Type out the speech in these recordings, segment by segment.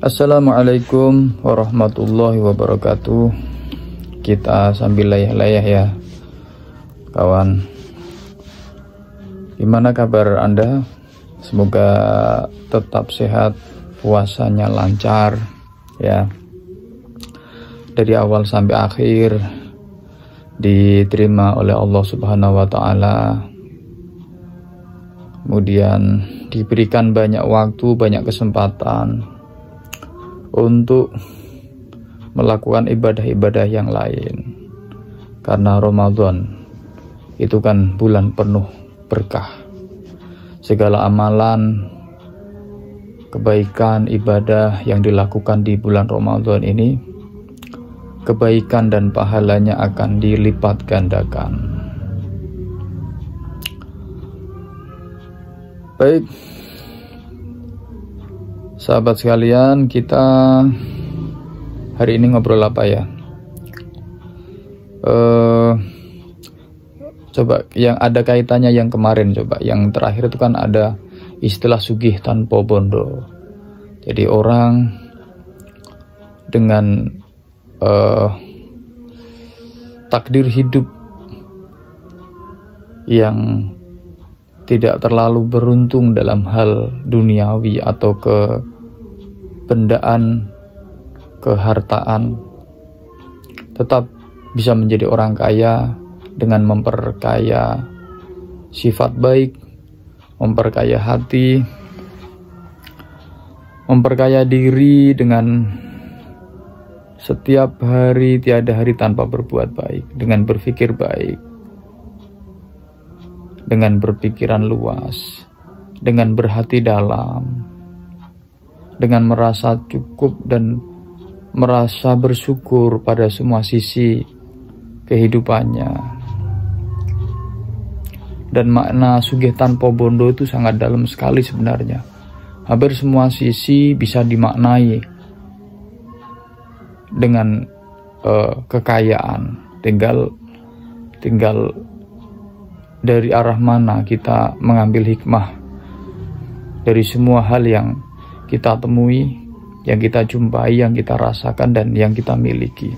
Assalamualaikum warahmatullahi wabarakatuh. Kita sambil layah-layah ya kawan. Gimana kabar Anda? Semoga tetap sehat, puasanya lancar ya. Dari awal sampai akhir diterima oleh Allah Subhanahu wa taala. Kemudian diberikan banyak waktu, banyak kesempatan untuk melakukan ibadah-ibadah yang lain, karena Ramadan itu kan bulan penuh berkah. Segala amalan, kebaikan, ibadah yang dilakukan di bulan Ramadan ini, kebaikan dan pahalanya akan dilipat gandakan. Baik sahabat sekalian, kita hari ini ngobrol apa ya? Coba yang ada kaitannya yang kemarin, coba yang terakhir itu kan ada istilah sugih tanpa bondo. Jadi orang dengan takdir hidup yang tidak terlalu beruntung dalam hal duniawi atau bendaan, kehartaan, tetap bisa menjadi orang kaya dengan memperkaya sifat baik, memperkaya hati, memperkaya diri dengan setiap hari tiada hari tanpa berbuat baik, dengan berpikir baik, dengan berpikiran luas, dengan berhati dalam, dengan merasa cukup dan merasa bersyukur pada semua sisi kehidupannya. Dan makna sugih tanpa bondo itu sangat dalam sekali sebenarnya. Hampir semua sisi bisa dimaknai dengan kekayaan. Tinggal dari arah mana kita mengambil hikmah dari semua hal yang kita temui, yang kita jumpai, yang kita rasakan, dan yang kita miliki.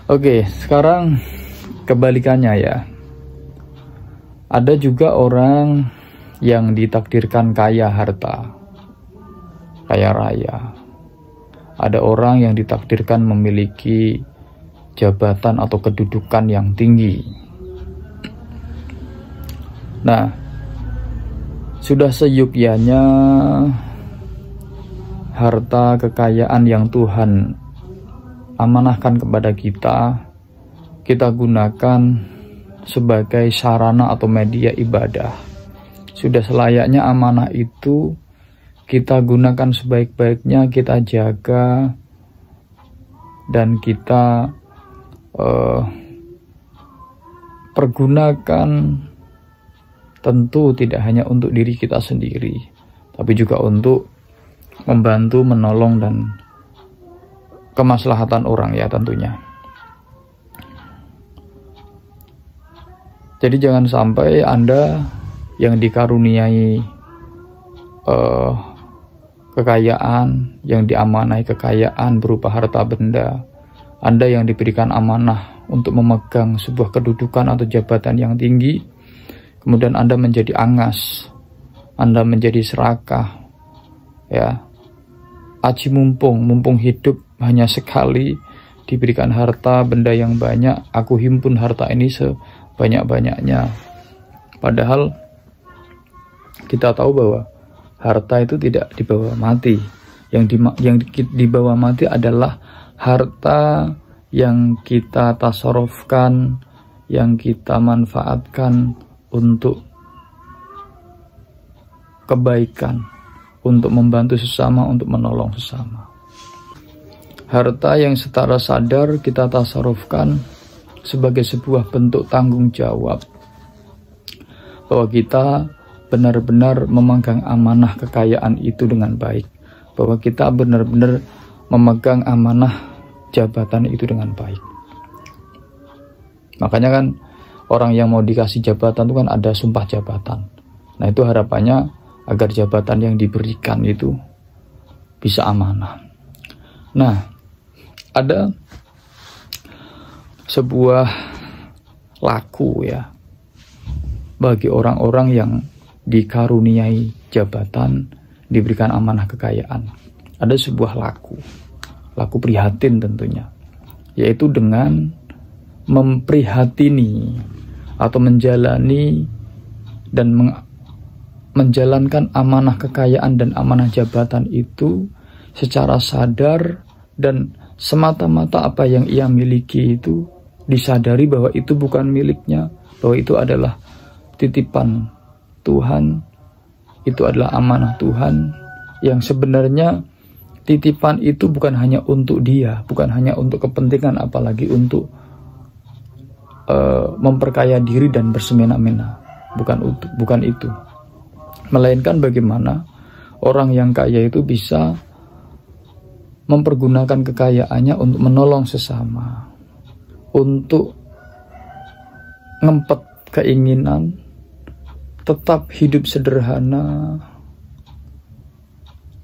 Oke, sekarang kebalikannya ya. Ada juga orang yang ditakdirkan kaya harta, kaya raya. Ada orang yang ditakdirkan memiliki jabatan atau kedudukan yang tinggi. Nah, sudah seyukyanya harta kekayaan yang Tuhan amanahkan kepada kita gunakan sebagai sarana atau media ibadah. Sudah selayaknya amanah itu kita gunakan sebaik-baiknya, kita jaga, dan kita pergunakan. Tentu tidak hanya untuk diri kita sendiri, tapi juga untuk membantu, menolong, dan kemaslahatan orang ya tentunya. Jadi jangan sampai Anda yang dikaruniai kekayaan, yang diamanai kekayaan berupa harta benda, Anda yang diberikan amanah untuk memegang sebuah kedudukan atau jabatan yang tinggi, kemudian Anda menjadi angas, Anda menjadi serakah, ya. Aji mumpung hidup hanya sekali, diberikan harta benda yang banyak, aku himpun harta ini sebanyak-banyaknya. Padahal kita tahu bahwa harta itu tidak dibawa mati. Yang dibawa mati adalah harta yang kita tasarufkan, yang kita manfaatkan untuk kebaikan, untuk membantu sesama, untuk menolong sesama. Harta yang secara sadar kita tasarufkan sebagai sebuah bentuk tanggung jawab bahwa kita benar-benar memegang amanah kekayaan itu dengan baik, bahwa kita benar-benar memegang amanah jabatan itu dengan baik. Makanya kan orang yang mau dikasih jabatan itu kan ada sumpah jabatan. Nah itu harapannya agar jabatan yang diberikan itu bisa amanah. Nah, ada sebuah laku ya bagi orang-orang yang dikaruniai jabatan, diberikan amanah kekayaan. Ada sebuah laku prihatin tentunya, yaitu dengan memprihatini atau menjalani dan menjalankan amanah kekayaan dan amanah jabatan itu secara sadar dan semata-mata apa yang ia miliki itu disadari bahwa itu bukan miliknya, bahwa itu adalah titipan Tuhan, itu adalah amanah Tuhan, yang sebenarnya titipan itu bukan hanya untuk dia, bukan hanya untuk kepentingan, apalagi untuk memperkaya diri dan bersemena-mena, bukan itu, melainkan bagaimana orang yang kaya itu bisa mempergunakan kekayaannya untuk menolong sesama, untuk ngempet keinginan, tetap hidup sederhana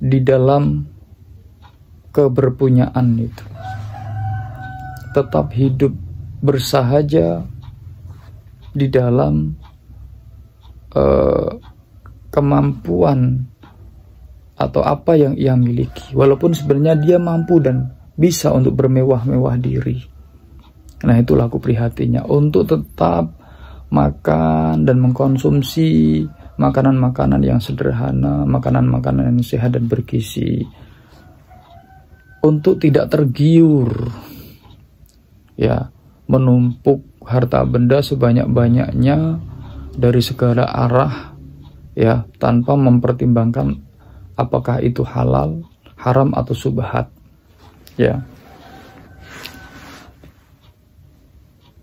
di dalam keberpunyaan itu, tetap hidup bersahaja di dalam kemampuan atau apa yang ia miliki, walaupun sebenarnya dia mampu dan bisa untuk bermewah-mewah diri. Nah, itu laku prihatinnya, untuk tetap makan dan mengkonsumsi makanan-makanan yang sederhana, makanan-makanan yang sehat dan bergizi, untuk tidak tergiur ya menumpuk harta benda sebanyak-banyaknya dari segala arah ya, tanpa mempertimbangkan apakah itu halal, haram atau subhat ya.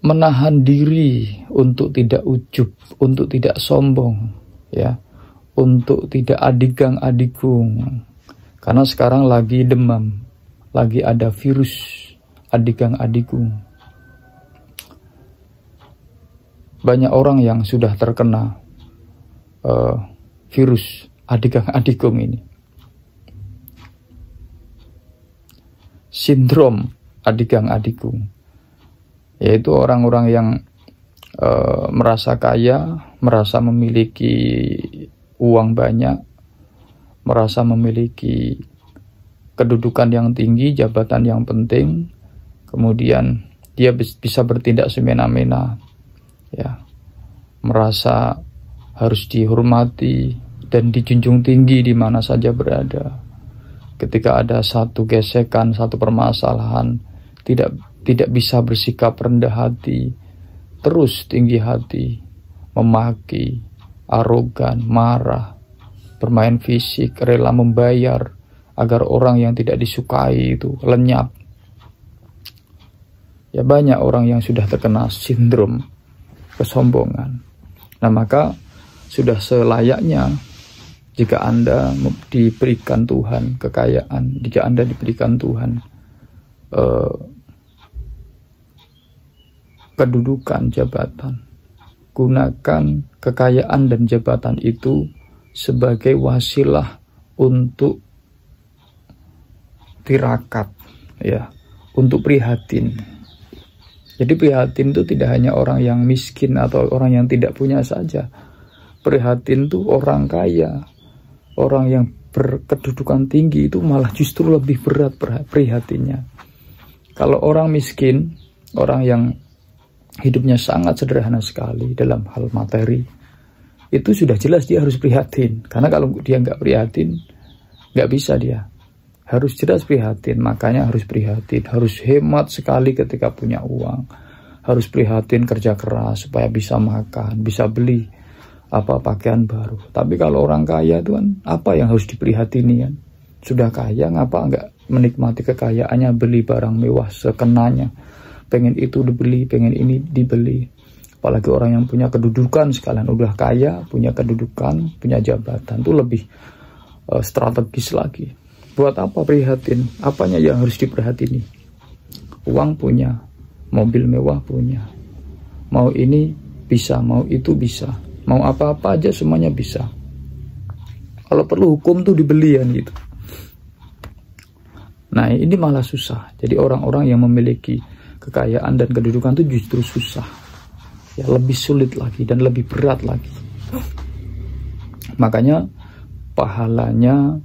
Menahan diri untuk tidak ujub, untuk tidak sombong ya, untuk tidak adigang-adigung, karena sekarang lagi demam, lagi ada virus adigang-adigung. Banyak orang yang sudah terkena virus adigang-adigung ini, sindrom adigang-adigung, yaitu orang-orang yang merasa kaya, merasa memiliki uang banyak, merasa memiliki kedudukan yang tinggi, jabatan yang penting, kemudian dia bisa bertindak semena-mena ya, merasa harus dihormati dan dijunjung tinggi di mana saja berada. Ketika ada satu gesekan, satu permasalahan, tidak bisa bersikap rendah hati, terus tinggi hati, memaki, arogan, marah, bermain fisik, rela membayar agar orang yang tidak disukai itu lenyap. Ya, banyak orang yang sudah terkena sindrom kesombongan. Nah, maka sudah selayaknya jika Anda diberikan Tuhan kekayaan, jika Anda diberikan Tuhan kedudukan, jabatan, gunakan kekayaan dan jabatan itu sebagai wasilah untuk tirakat ya, untuk prihatin. Jadi prihatin itu tidak hanya orang yang miskin atau orang yang tidak punya saja. Prihatin itu orang kaya, orang yang berkedudukan tinggi itu malah justru lebih berat prihatinnya. Kalau orang miskin, orang yang hidupnya sangat sederhana sekali dalam hal materi, itu sudah jelas dia harus prihatin. Karena kalau dia nggak prihatin, nggak bisa dia. Harus jelas prihatin, makanya harus prihatin. Harus hemat sekali ketika punya uang. Harus prihatin kerja keras supaya bisa makan, bisa beli pakaian baru. Tapi kalau orang kaya itu kan, apa yang harus diprihatini kan? Sudah kaya, ngapa nggak menikmati kekayaannya, beli barang mewah sekenanya. Pengen itu dibeli, pengen ini dibeli. Apalagi orang yang punya kedudukan sekalian, udah kaya, punya kedudukan, punya jabatan, itu lebih strategis lagi. Buat apa prihatin? Apanya yang harus diperhatini? Uang punya, mobil mewah punya, mau ini bisa, mau itu bisa, mau apa-apa aja semuanya bisa. Kalau perlu hukum tuh dibelian gitu. Nah, ini malah susah. Jadi orang-orang yang memiliki kekayaan dan kedudukan itu justru susah. Ya, lebih sulit lagi dan lebih berat lagi. Makanya pahalanya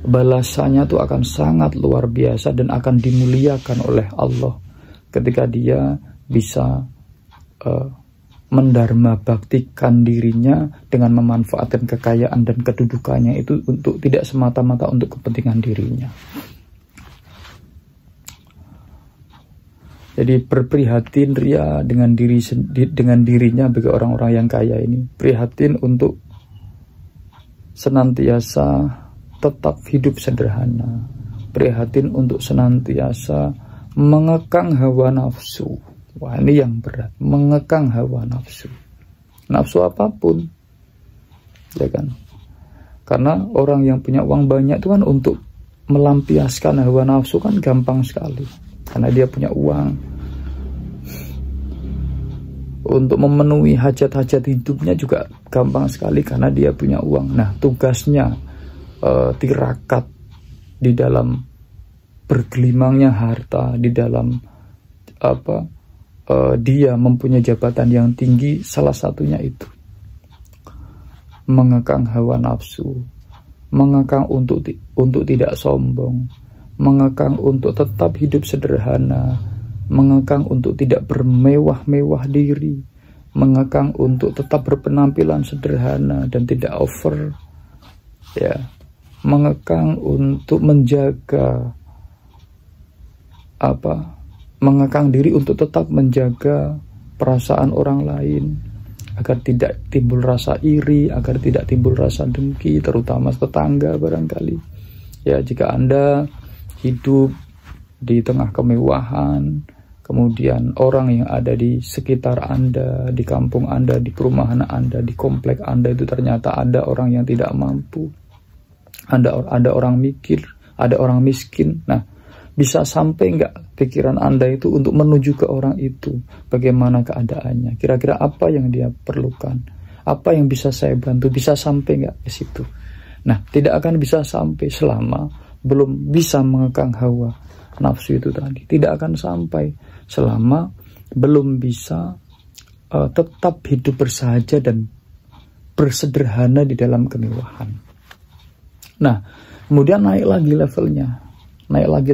balasannya itu akan sangat luar biasa dan akan dimuliakan oleh Allah ketika dia bisa mendharma baktikan dirinya dengan memanfaatkan kekayaan dan kedudukannya itu untuk tidak semata-mata untuk kepentingan dirinya. Jadi berprihatin ria dengan dirinya bagi orang-orang yang kaya ini. Prihatin untuk senantiasa tetap hidup sederhana. Prihatin untuk senantiasa mengekang hawa nafsu. Wah, ini yang berat, mengekang hawa nafsu. Nafsu apapun, ya kan? Karena orang yang punya uang banyak itu kan untuk melampiaskan hawa nafsu kan gampang sekali. Karena dia punya uang. Untuk memenuhi hajat-hajat hidupnya juga gampang sekali karena dia punya uang. Nah, tugasnya tirakat di dalam bergelimangnya harta, di dalam dia mempunyai jabatan yang tinggi, salah satunya itu mengekang hawa nafsu, mengekang untuk tidak sombong, mengekang untuk tetap hidup sederhana, mengekang untuk tidak bermewah-mewah diri, mengekang untuk tetap berpenampilan sederhana dan tidak over, ya, mengekang untuk menjaga mengekang diri untuk tetap menjaga perasaan orang lain agar tidak timbul rasa iri, agar tidak timbul rasa dengki, terutama tetangga barangkali. Ya, jika Anda hidup di tengah kemewahan, kemudian orang yang ada di sekitar Anda, di kampung Anda, di perumahan Anda, di komplek Anda itu ternyata ada orang yang tidak mampu, ada orang mikir, ada orang miskin. Nah, bisa sampai nggak pikiran Anda itu untuk menuju ke orang itu? Bagaimana keadaannya? Kira-kira apa yang dia perlukan? Apa yang bisa saya bantu? Bisa sampai nggak ke situ? Nah, tidak akan bisa sampai selama belum bisa mengekang hawa nafsu itu tadi. Tidak akan sampai selama belum bisa tetap hidup bersahaja dan bersederhana di dalam kemewahan. Nah, kemudian naik lagi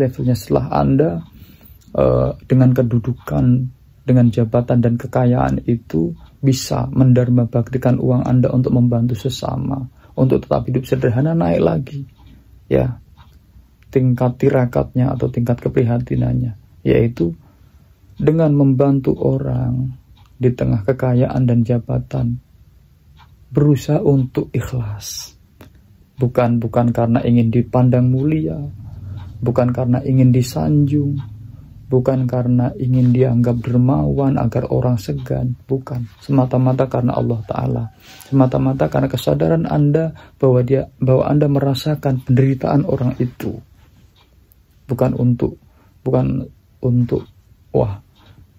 levelnya setelah Anda dengan kedudukan, dengan jabatan dan kekayaan itu bisa mendharma baktikan uang Anda untuk membantu sesama, untuk tetap hidup sederhana. Naik lagi, ya, tingkat tirakatnya atau tingkat keprihatinannya, yaitu dengan membantu orang di tengah kekayaan dan jabatan, berusaha untuk ikhlas, bukan karena ingin dipandang mulia, bukan karena ingin disanjung, bukan karena ingin dianggap dermawan agar orang segan, bukan. Semata-mata karena Allah Ta'ala, semata-mata karena kesadaran Anda bahwa Anda merasakan penderitaan orang itu, bukan untuk wah,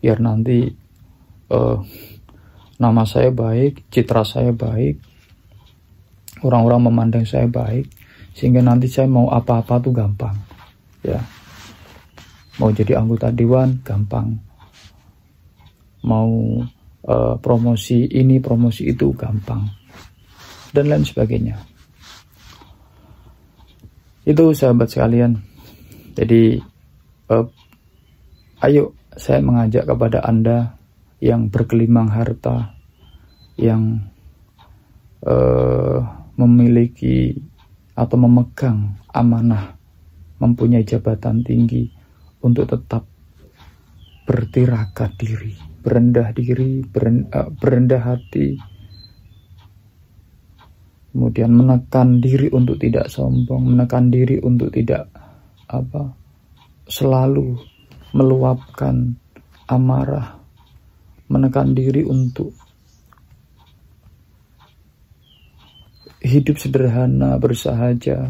biar nanti nama saya baik, citra saya baik, orang-orang memandang saya baik, sehingga nanti saya mau apa-apa tuh gampang. Ya, mau jadi anggota dewan gampang, mau promosi ini promosi itu gampang, dan lain sebagainya. Itu sahabat sekalian. Jadi ayo saya mengajak kepada Anda yang bergelimang harta, yang memiliki atau memegang amanah, mempunyai jabatan tinggi, untuk tetap bertirakat diri, berendah hati, kemudian menekan diri untuk tidak sombong, menekan diri untuk tidak selalu meluapkan amarah, menekan diri untuk hidup sederhana, bersahaja,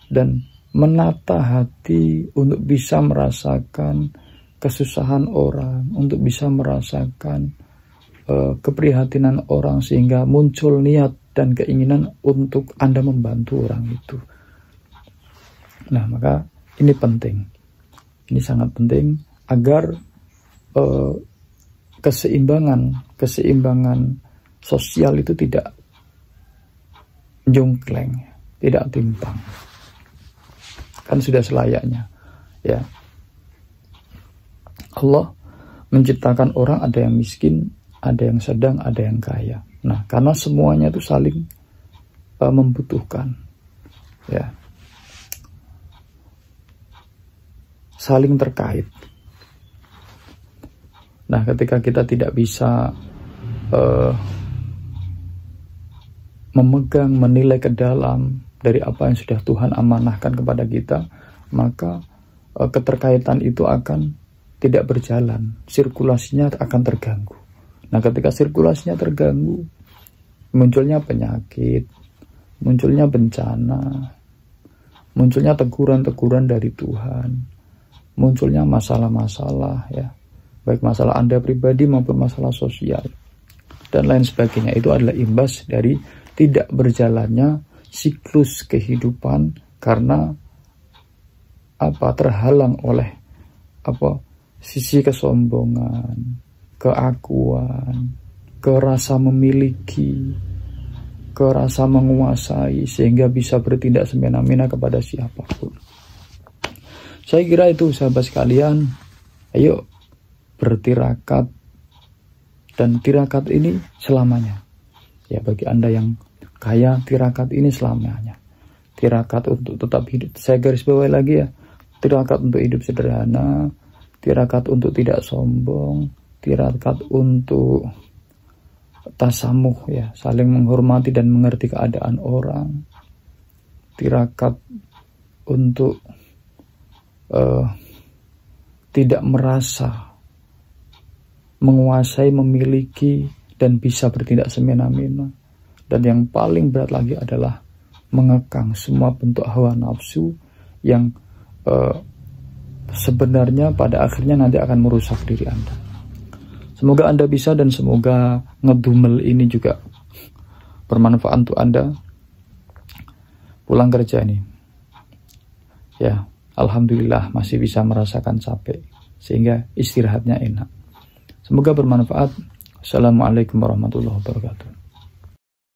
dan menata hati untuk bisa merasakan kesusahan orang, untuk bisa merasakan keprihatinan orang, sehingga muncul niat dan keinginan untuk Anda membantu orang itu. Nah, maka ini penting. Ini sangat penting agar keseimbangan sosial itu tidak jongkleng, tidak timpang. Kan sudah selayaknya, ya. Allah menciptakan orang, ada yang miskin, ada yang sedang, ada yang kaya. Nah, karena semuanya itu saling membutuhkan, ya, saling terkait. Nah, ketika kita tidak bisa memegang, menilai ke dalam dari apa yang sudah Tuhan amanahkan kepada kita, maka keterkaitan itu akan tidak berjalan, sirkulasinya akan terganggu. Nah, ketika sirkulasinya terganggu, munculnya penyakit, munculnya bencana, munculnya teguran-teguran dari Tuhan, munculnya masalah-masalah, ya, baik masalah Anda pribadi maupun masalah sosial dan lain sebagainya. Itu adalah imbas dari tidak berjalannya siklus kehidupan karena terhalang oleh sisi kesombongan, keakuan, kerasa memiliki, kerasa menguasai, sehingga bisa bertindak semena-mena kepada siapapun. Saya kira itu, sahabat sekalian, ayo bertirakat, dan tirakat ini selamanya. Ya, bagi Anda yang kaya, tirakat ini selamanya. Tirakat untuk tetap hidup, saya garis bawahi lagi ya, tirakat untuk hidup sederhana, tirakat untuk tidak sombong, tirakat untuk tasamuh, ya, saling menghormati dan mengerti keadaan orang, tirakat untuk tidak merasa menguasai, memiliki, dan bisa bertindak semena-mena. Dan yang paling berat lagi adalah mengekang semua bentuk hawa nafsu yang sebenarnya pada akhirnya nanti akan merusak diri Anda. Semoga Anda bisa, dan semoga ngedumel ini juga bermanfaat untuk Anda. Pulang kerja ini, ya, alhamdulillah masih bisa merasakan capek, sehingga istirahatnya enak. Semoga bermanfaat. Assalamualaikum warahmatullahi wabarakatuh.